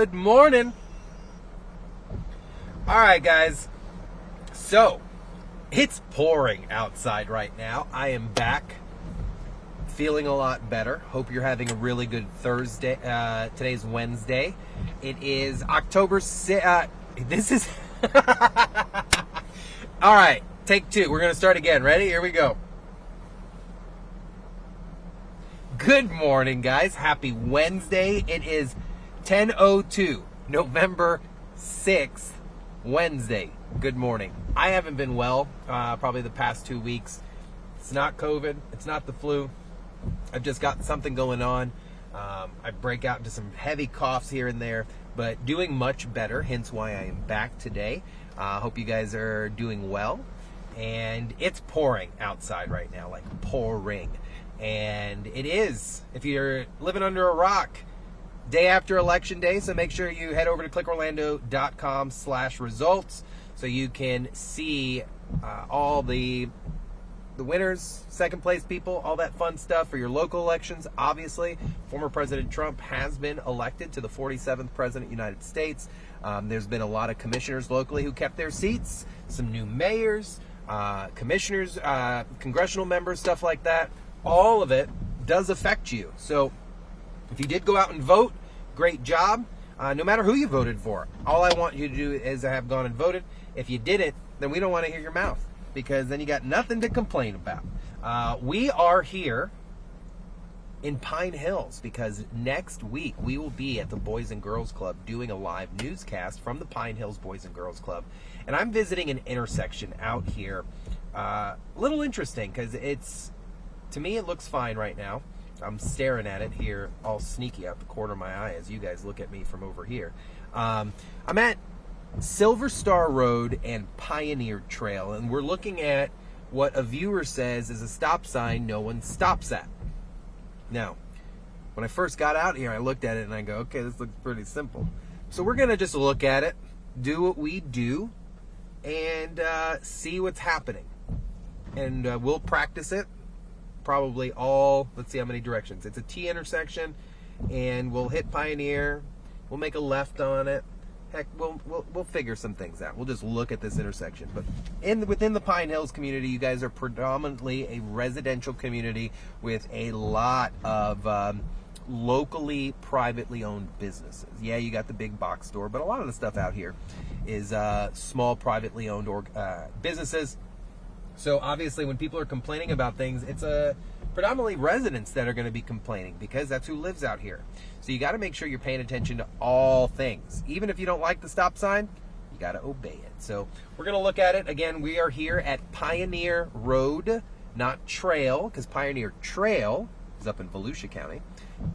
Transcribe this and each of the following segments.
Good morning. All right, guys. So, it's pouring outside right now. I am back, feeling a lot better. Hope you're having a really good Thursday. Today's Wednesday. It is October 6th. This is... All right, take two. We're going to start again. Ready? Here we go. Good morning, guys. Happy Wednesday. It is 10:02, November 6th, Wednesday. Good morning. I haven't been well probably the past 2 weeks. It's not COVID. It's not the flu. I've just got something going on. I break out into some heavy coughs here and there, but doing much better, hence why I am back today. Hope you guys are doing well. And it's pouring outside right now, like pouring. And it is, if you're living under a rock, day after Election Day, so make sure you head over to clickorlando.com/results so you can see all the winners, second place people, all that fun stuff for your local elections. Obviously, former President Trump has been elected to the 47th President of the United States. There's been a lot of commissioners locally who kept their seats, some new mayors, commissioners, congressional members, stuff like that. All of it does affect you. So if you did go out and vote, great job. No matter who you voted for, all I want you to do is have gone and voted. If you didn't, then we don't want to hear your mouth, because then you got nothing to complain about. We are here in Pine Hills because next week we will be at the Boys and Girls Club doing a live newscast from the Pine Hills Boys and Girls Club. And I'm visiting an intersection out here. A little interesting because to me, it looks fine right now. I'm staring at it here, all sneaky out the corner of my eye as you guys look at me from over here. I'm at Silver Star Road and Pioneer Trail, and we're looking at what a viewer says is a stop sign no one stops at. Now, when I first got out here, I looked at it and I go, okay, this looks pretty simple. So we're going to just look at it, do what we do, and see what's happening. And we'll practice it. Probably let's see how many directions. It's a T intersection, and we'll hit Pioneer. We'll make a left on it. Heck, we'll figure some things out. We'll just look at this intersection. But within the Pine Hills community, you guys are predominantly a residential community with a lot of locally, privately owned businesses. Yeah, you got the big box store, but a lot of the stuff out here is small, privately owned businesses. So obviously when people are complaining about things, it's predominantly residents that are going to be complaining because that's who lives out here. So you got to make sure you're paying attention to all things. Even if you don't like the stop sign, you got to obey it. So we're going to look at it. Again, we are here at Pioneer Road, not Trail, because Pioneer Trail is up in Volusia County.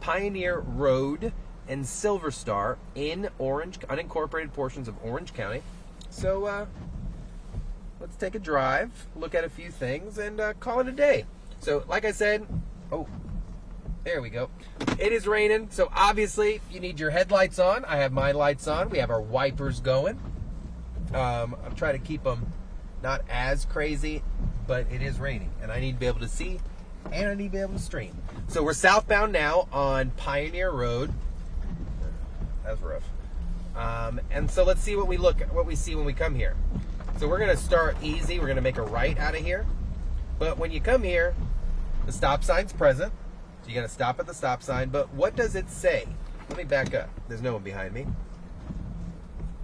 Pioneer Road and Silver Star in unincorporated portions of Orange County. So, let's take a drive, look at a few things, and call it a day. So, like I said, there we go. It is raining, so obviously you need your headlights on. I have my lights on. We have our wipers going. I'm trying to keep them not as crazy, but it is raining, and I need to be able to see, and I need to be able to stream. So we're southbound now on Pioneer Road. That's rough. And so let's see what we see when we come here. So we're going to start easy. We're going to make a right out of here. But when you come here, the stop sign's present. So you got to stop at the stop sign. But what does it say? Let me back up. There's no one behind me.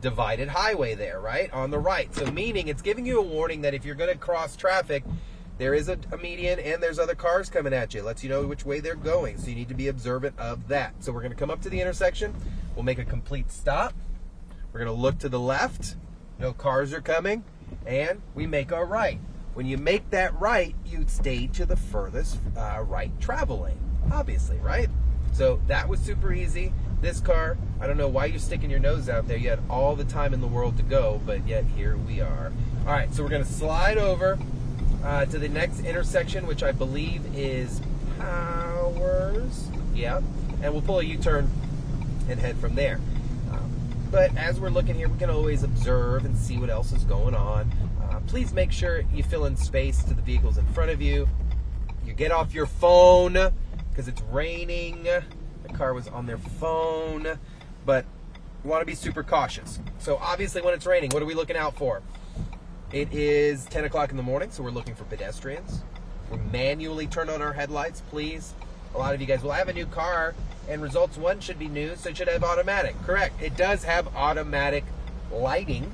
Divided highway there, right? On the right. So meaning it's giving you a warning that if you're going to cross traffic, there is a median and there's other cars coming at you. It lets you know which way they're going. So you need to be observant of that. So we're going to come up to the intersection. We'll make a complete stop. We're going to look to the left. No cars are coming, and we make our right. When you make that right, you stay to the furthest right travel lane, obviously, right? So that was super easy. This car, I don't know why you're sticking your nose out there. You had all the time in the world to go, but yet here we are. All right, so we're going to slide over to the next intersection, which I believe is Powers. Yeah, and we'll pull a U-turn and head from there. But as we're looking here, we can always observe and see what else is going on. Please make sure you fill in space to the vehicles in front of you. You get off your phone because it's raining. The car was on their phone. But You want to be super cautious. So obviously when it's raining, what are we looking out for? It is 10 o'clock in the morning, so we're looking for pedestrians. We're manually turn on our headlights, please. A lot of you guys will have a new car, and results 1 should be new, so it should have automatic. Correct. It does have automatic lighting.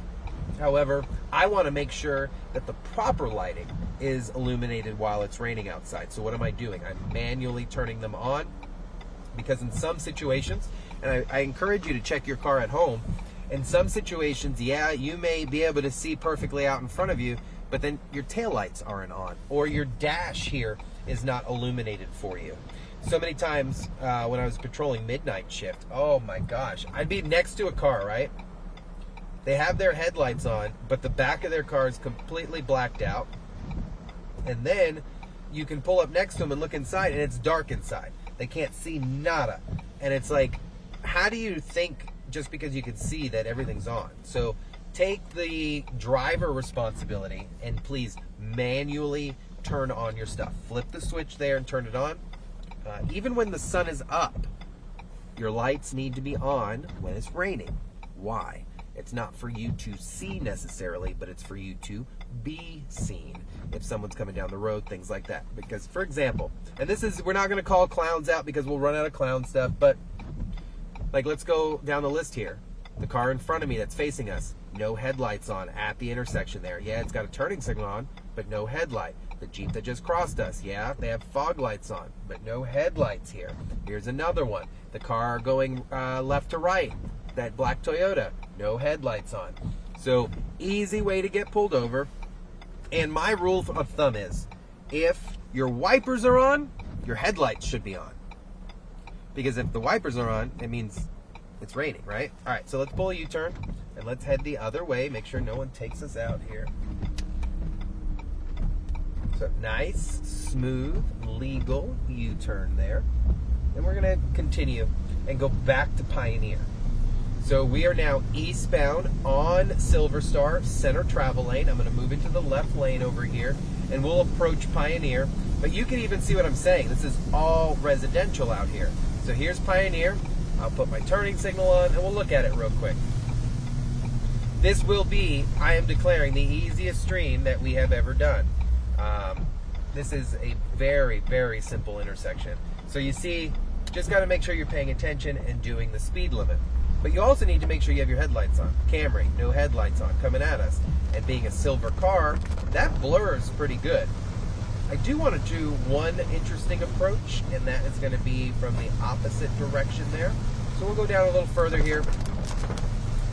However, I want to make sure that the proper lighting is illuminated while it's raining outside. So what am I doing? I'm manually turning them on, because in some situations, and I encourage you to check your car at home, in some situations, yeah, you may be able to see perfectly out in front of you, but then your taillights aren't on, or your dash here is not illuminated for you. So many times when I was patrolling midnight shift, oh my gosh, I'd be next to a car, right? They have their headlights on, but the back of their car is completely blacked out. And then you can pull up next to them and look inside, and it's dark inside. They can't see nada. And it's like, how do you think just because you can see that everything's on? So take the driver responsibility and please manually turn on your stuff. Flip the switch there and turn it on. Even when the sun is up, your lights need to be on when it's raining. Why? It's not for you to see necessarily, but it's for you to be seen. If someone's coming down the road, things like that. Because, for example, and this is, we're not going to call clowns out because we'll run out of clown stuff, but like, let's go down the list here. The car in front of me that's facing us, no headlights on at the intersection there. Yeah, it's got a turning signal on, but no headlight. The Jeep that just crossed us, yeah, they have fog lights on, but no headlights here. Here's another one. The car going left to right, that black Toyota, no headlights on. So, easy way to get pulled over. And my rule of thumb is, if your wipers are on, your headlights should be on. Because if the wipers are on, it means it's raining, right? All right, so let's pull a U-turn, and let's head the other way. Make sure no one takes us out here. So nice, smooth, legal U-turn there. And we're going to continue and go back to Pioneer. So we are now eastbound on Silver Star, center travel lane. I'm going to move into the left lane over here, and we'll approach Pioneer. But you can even see what I'm saying. This is all residential out here. So here's Pioneer. I'll put my turning signal on, and we'll look at it real quick. This will be, I am declaring, the easiest stream that we have ever done. This is a very, very simple intersection. So you see, just got to make sure you're paying attention and doing the speed limit. But you also need to make sure you have your headlights on. Camry, no headlights on, coming at us. And being a silver car, that blurs pretty good. I do want to do one interesting approach, and that is going to be from the opposite direction there. So we'll go down a little further here.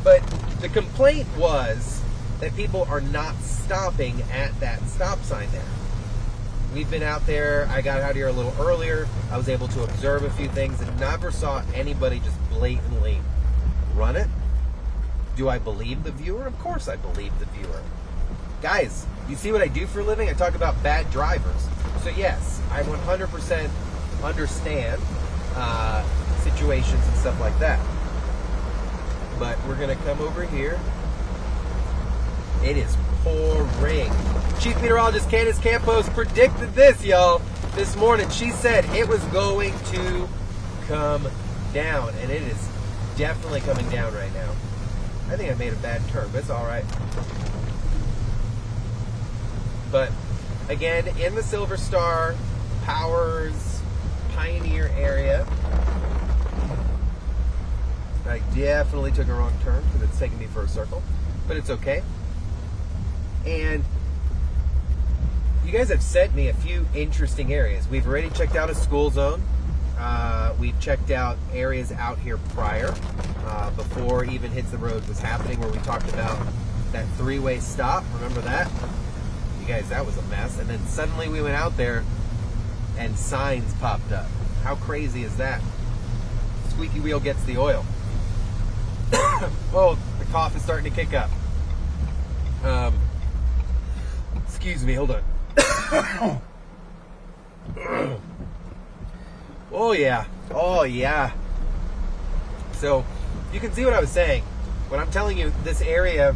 But the complaint was that people are not stopping at that stop sign there. We've been out there. I got out here a little earlier. I was able to observe a few things and never saw anybody just blatantly run it. Do I believe the viewer? Of course I believe the viewer. Guys, you see what I do for a living? I talk about bad drivers. So yes, I 100% understand situations and stuff like that. But we're going to come over here. It is pouring. Chief Meteorologist Candace Campos predicted this, y'all, this morning. She said it was going to come down, and it is definitely coming down right now. I think I made a bad turn, but it's all right. But again, in the Silver Star, Powers, Pioneer area, I definitely took a wrong turn because it's taking me for a circle, but it's okay. And you guys have sent me a few interesting areas. We've already checked out a school zone. We've checked out areas out here prior, before even Hits the Road was happening, where we talked about that three-way stop. Remember that? You guys, that was a mess. And then suddenly we went out there and signs popped up. How crazy is that? Squeaky wheel gets the oil. Oh, the cough is starting to kick up. Excuse me, hold on. Oh yeah, oh yeah. So you can see what I was saying when I'm telling you this area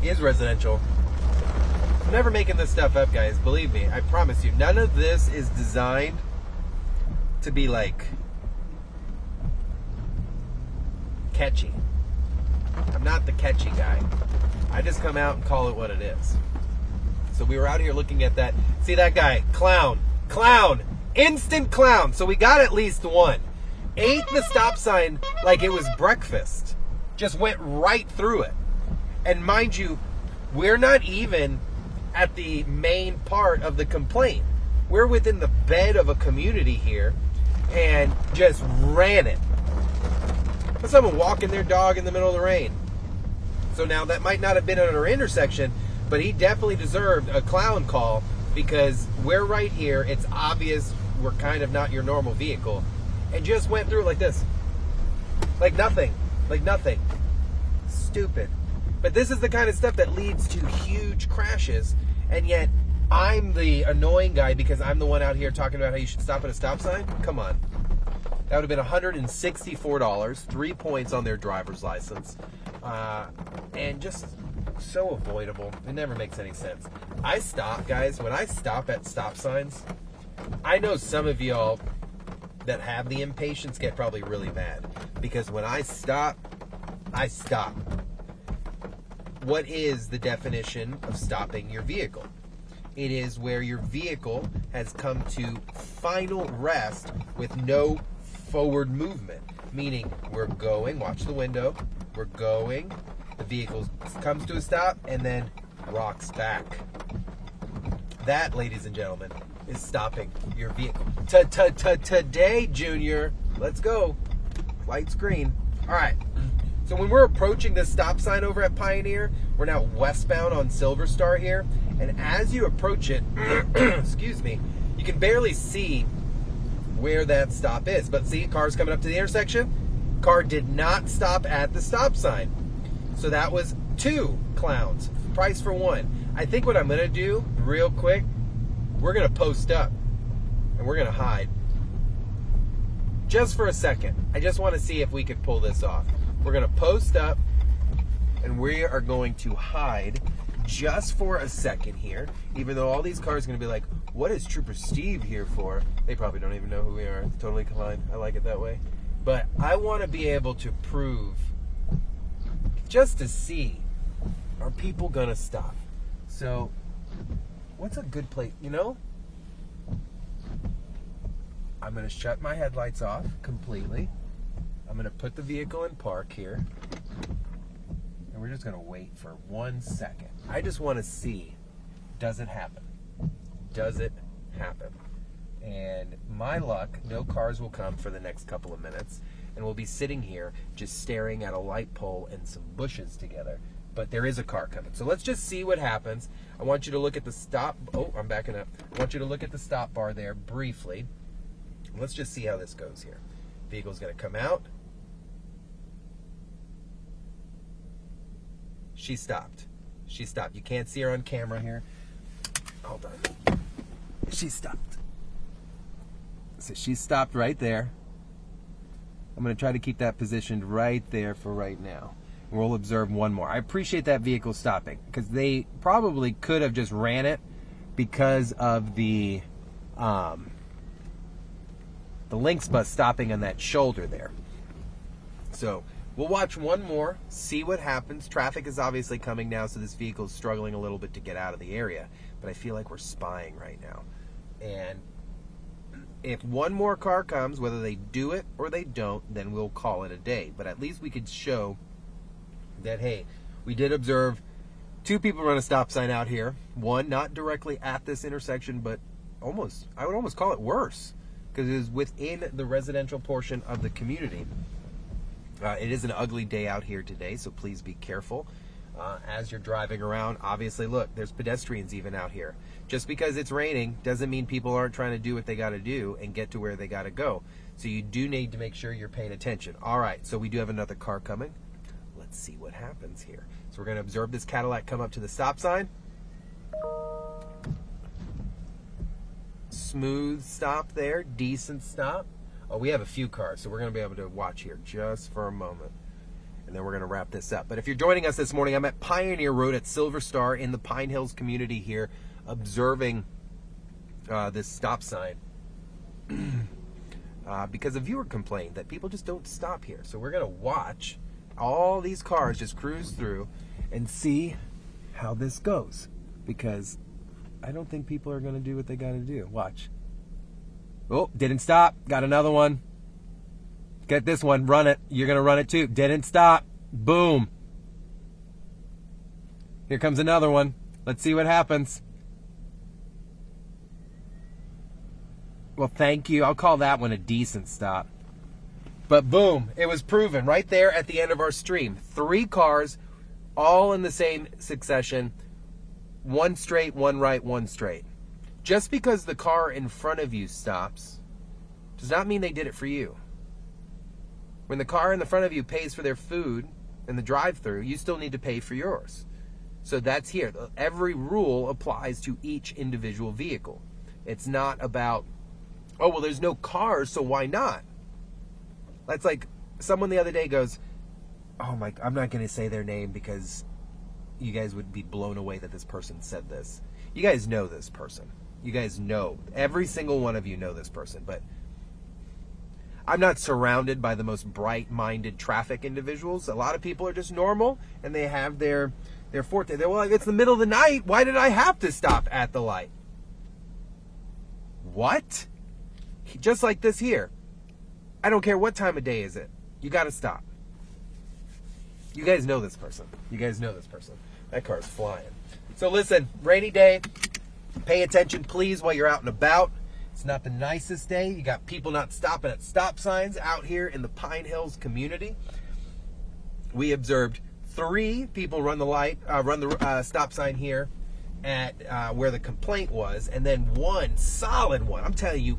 is residential. I'm never making this stuff up, guys. Believe me, I promise you. None of this is designed to be like catchy. I'm not the catchy guy. I just come out and call it what it is. So we were out here looking at that. See that guy? Clown. Instant clown. So we got at least one. Ate the stop sign like it was breakfast. Just went right through it. And mind you, we're not even at the main part of the complaint. We're within the bed of a community here and just ran it. That's someone walking their dog in the middle of the rain. So now that might not have been at our intersection, but he definitely deserved a clown call because we're right here. It's obvious we're kind of not your normal vehicle. And just went through it like this. Like nothing. Stupid. But this is the kind of stuff that leads to huge crashes. And yet, I'm the annoying guy because I'm the one out here talking about how you should stop at a stop sign? Come on. That would have been $164, 3 points on their driver's license. And just so avoidable. It never makes any sense. I stop, guys. When I stop at stop signs, I know some of y'all that have the impatience get probably really mad. Because when I stop, I stop. What is the definition of stopping your vehicle? It is where your vehicle has come to final rest with no forward movement. Meaning, we're going, watch the window, we're going, the vehicle comes to a stop, and then rocks back. That, ladies and gentlemen, is stopping your vehicle. Today, Junior, let's go. Light's green. All right. So when we're approaching this stop sign over at Pioneer, we're now westbound on Silver Star here. And as you approach it, excuse me, you can barely see where that stop is. But see, car's coming up to the intersection. Car did not stop at the stop sign. So that was 2 clowns. Price for 1. I think what I'm going to do real quick, we're going to post up and we're going to hide. Just for a second. I just want to see if we could pull this off. We're going to post up and we are going to hide just for a second here, even though all these cars are going to be like, what is Trooper Steve here for? They probably don't even know who we are. It's totally fine. I like it that way. But I want to be able to prove, just to see, are people going to stop? So, what's a good place? You know, I'm going to shut my headlights off completely. I'm going to put the vehicle in park here. And we're just going to wait for 1 second. I just want to see, does it happen? Does it happen? And my luck, no cars will come for the next couple of minutes. And we'll be sitting here just staring at a light pole and some bushes together. But there is a car coming. So let's just see what happens. I want you to look at the stop. Oh, I'm backing up. I want you to look at the stop bar there briefly. Let's just see how this goes here. Vehicle's going to come out. She stopped. She stopped. You can't see her on camera here. Hold on. She stopped. So she stopped right there. I'm going to try to keep that positioned right there for right now. We'll observe one more. I appreciate that vehicle stopping because they probably could have just ran it because of the Lynx bus stopping on that shoulder there. So we'll watch one more, see what happens. Traffic is obviously coming now, so this vehicle is struggling a little bit to get out of the area. But I feel like we're spying right now. And if one more car comes, whether they do it or they don't, then we'll call it a day. But at least we could show that, hey, we did observe 2 people run a stop sign out here. One not directly at this intersection, but almost, I would almost call it worse, because it is within the residential portion of the community. It is an ugly day out here today, so please be careful as you're driving around. Obviously, look, there's pedestrians even out here. Just because it's raining doesn't mean people aren't trying to do what they got to do and get to where they got to go. So you do need to make sure you're paying attention. All right, so we do have another car coming. Let's see what happens here. So we're going to observe this Cadillac come up to the stop sign. Smooth stop there, decent stop. Oh, we have a few cars, so we're going to be able to watch here just for a moment. And then we're going to wrap this up. But if you're joining us this morning, I'm at Pioneer Road at Silver Star in the Pine Hills community here, observing this stop sign. Because a viewer complained that people just don't stop here. So we're going to watch all these cars just cruise through and see how this goes. Because I don't think people are going to do what they got to do. Watch. Oh, didn't stop. Got another one. Get this one. Run it. You're going to run it too. Didn't stop. Boom. Here comes another one. Let's see what happens. Well, thank you. I'll call that one a decent stop. But boom, it was proven right there at the end of our stream. 3 cars, all in the same succession. 1 straight, 1 right, 1 straight. Just because the car in front of you stops does not mean they did it for you. When the car in the front of you pays for their food in the drive-thru, you still need to pay for yours. So that's here. Every rule applies to each individual vehicle. It's not about, oh, well, there's no cars, so why not? That's like someone the other day goes, oh my, I'm not going to say their name because you guys would be blown away that this person said this. You guys know this person. You guys know, every single one of you know this person, but I'm not surrounded by the most bright-minded traffic individuals. A lot of people are just normal, and they have their forte. They're like, it's the middle of the night. Why did I have to stop at the light? What? Just like this here. I don't care what time of day is it. You got to stop. You guys know this person. You guys know this person. That car's flying. So listen, rainy day. Pay attention, please, while you're out and about. It's not the nicest day. You got people not stopping at stop signs out here in the Pine Hills community. We observed 3 people run the stop sign here at where the complaint was, and then 1 solid one. I'm telling you,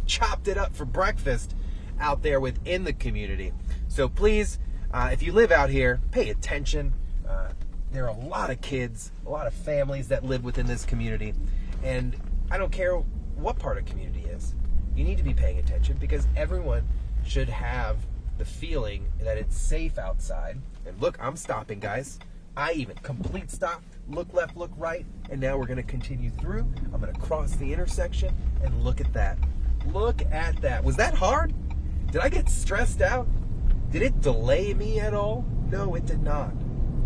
chopped it up for breakfast out there within the community. So please, if you live out here, pay attention. There are a lot of kids, a lot of families that live within this community, and I don't care what part of community is. You need to be paying attention because everyone should have the feeling that it's safe outside. And look, I'm stopping, guys. I even complete stop, look left, look right, and now we're going to continue through. I'm going to cross the intersection, and look at that. Look at that. Was that hard? Did I get stressed out? Did it delay me at all? No, it did not.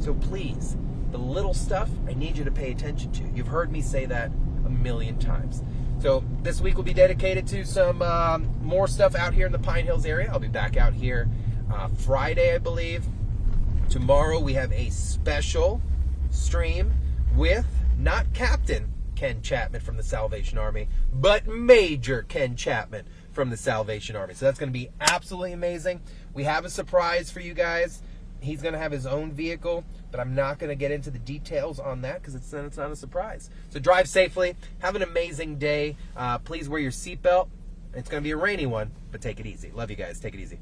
So please, the little stuff, I need you to pay attention to. You've heard me say that a million times. So this week will be dedicated to some more stuff out here in the Pine Hills area. I'll be back out here Friday, I believe. Tomorrow we have a special stream with not Captain Ken Chapman from the Salvation Army, but Major Ken Chapman from the Salvation Army. So that's going to be absolutely amazing. We have a surprise for you guys. He's going to have his own vehicle, but I'm not going to get into the details on that because it's not a surprise. So drive safely. Have an amazing day. Please wear your seatbelt. It's going to be a rainy one, but take it easy. Love you guys. Take it easy.